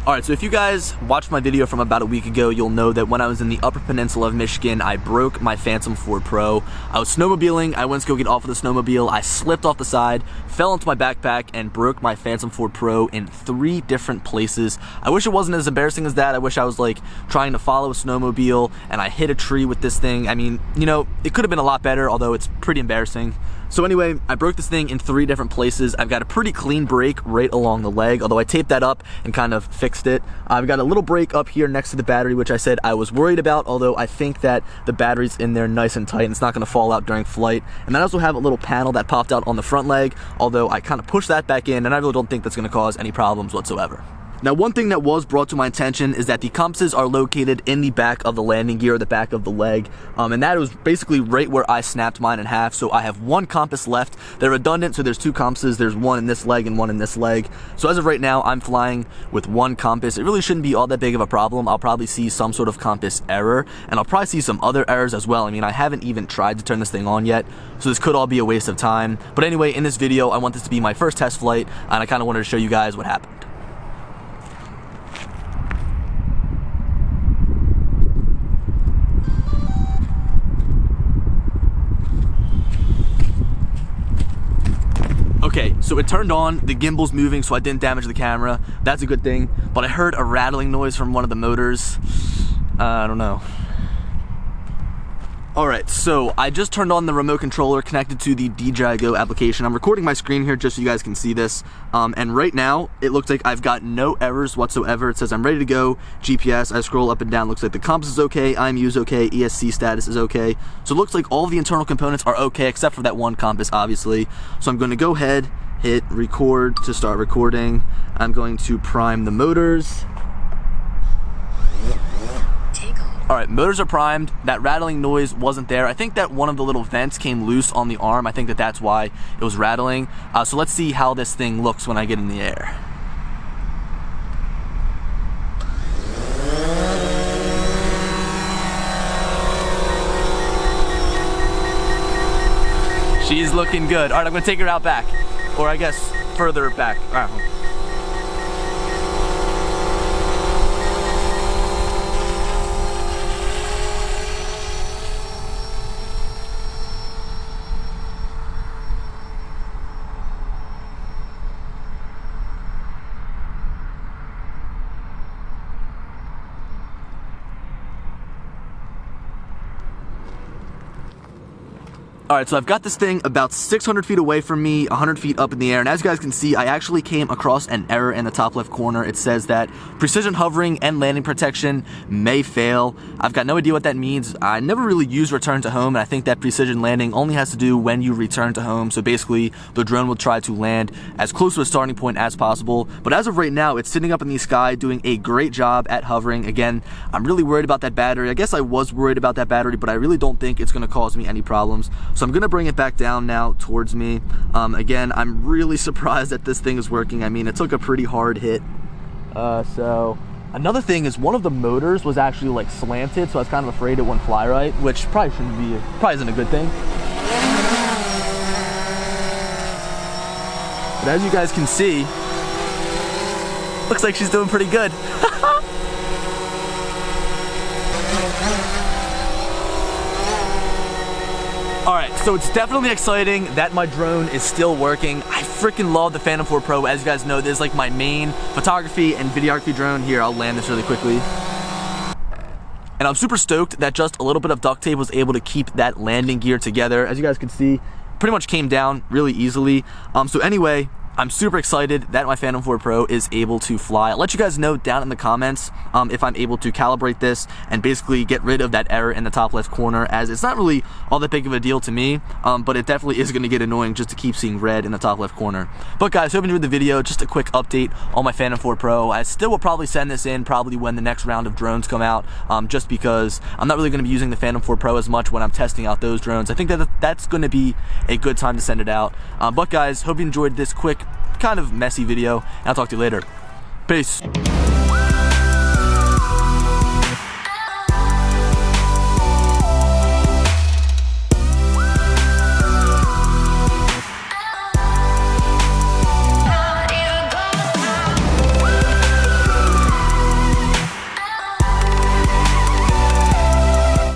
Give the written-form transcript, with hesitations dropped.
Alright, so if you guys watched my video from about a week ago, you'll know that when I was in the Upper Peninsula of Michigan, I broke my Phantom 4 Pro. I was snowmobiling, I went to go get off of the snowmobile, I slipped off the side, fell into my backpack, and broke my Phantom 4 Pro in 3 different places. I wish it wasn't as embarrassing as that. I wish I was like trying to follow a snowmobile and I hit a tree with this thing. I mean, you know, it could have been a lot better, although it's pretty embarrassing. So anyway, I broke this thing in 3 different places. I've got a pretty clean break right along the leg, although I taped that up and kind of fixed it. I've got a little break up here next to the battery, which I said I was worried about, although I think that the battery's in there nice and tight and it's not gonna fall out during flight. And then I also have a little panel that popped out on the front leg, although I kind of pushed that back in and I really don't think that's gonna cause any problems whatsoever. Now, one thing that was brought to my attention is that the compasses are located in the back of the landing gear, the back of the leg, and that was basically right where I snapped mine in half. So I have 1 compass left. They're redundant, so there's 2 compasses. There's 1 in this leg and 1 in this leg. So as of right now, I'm flying with 1 compass. It really shouldn't be all that big of a problem. I'll probably see some sort of compass error, and I'll probably see some other errors as well. I mean, I haven't even tried to turn this thing on yet, so this could all be a waste of time. But anyway, in this video, I want this to be my first test flight, and I kind of wanted to show you guys what happened. Okay, so it turned on, the gimbal's moving, so I didn't damage the camera. That's a good thing, but I heard a rattling noise from one of the motors. I don't know. Alright, so I just turned on the remote controller connected to the DJI Go application. I'm recording my screen here just so you guys can see this. And right now, it looks like I've got no errors whatsoever. It says I'm ready to go, GPS. I scroll up and down, looks like the compass is okay, IMU is okay, ESC status is okay. So it looks like all of the internal components are okay, except for that 1 compass, obviously. So I'm going to go ahead, hit record to start recording. I'm going to prime the motors. Alright, motors are primed. That rattling noise wasn't there. I think that one of the little vents came loose on the arm. I think that that's why it was rattling. So let's see how this thing looks when I get in the air. She's looking good. Alright, I'm going to take her out back. Or I guess further back. Alright. Alright, so I've got this thing about 600 feet away from me, 100 feet up in the air, and as you guys can see, I actually came across an error in the top left corner. It says that precision hovering and landing protection may fail. I've got no idea what that means. I never really use return to home, and I think that precision landing only has to do when you return to home. So basically, the drone will try to land as close to a starting point as possible. But as of right now, it's sitting up in the sky doing a great job at hovering. Again, I'm really worried about that battery. I guess I was worried about that battery, but I really don't think it's going to cause me any problems. So I'm going to bring it back down now towards me. Again, I'm really surprised that this thing is working. I mean, it took a pretty hard hit. So another thing is one of the motors was actually like slanted, so I was kind of afraid it wouldn't fly right, which probably shouldn't be, probably isn't a good thing. But as you guys can see, looks like she's doing pretty good. Alright, so it's definitely exciting that my drone is still working. I freaking love the Phantom 4 Pro. As you guys know, this is like my main photography and videography drone. Here, I'll land this really quickly. And I'm super stoked that just a little bit of duct tape was able to keep that landing gear together. As you guys can see, pretty much came down really easily. So anyway, I'm super excited that my Phantom 4 Pro is able to fly. I'll let you guys know down in the comments if I'm able to calibrate this and basically get rid of that error in the top left corner, as it's not really all that big of a deal to me, but it definitely is going to get annoying just to keep seeing red in the top left corner. But guys, hope you enjoyed the video. Just a quick update on my Phantom 4 Pro. I still will probably send this in probably when the next round of drones come out, just because I'm not really going to be using the Phantom 4 Pro as much when I'm testing out those drones. I think that that's going to be a good time to send it out. But guys, hope you enjoyed this quick, kind of messy video, and I'll talk to you later. Peace.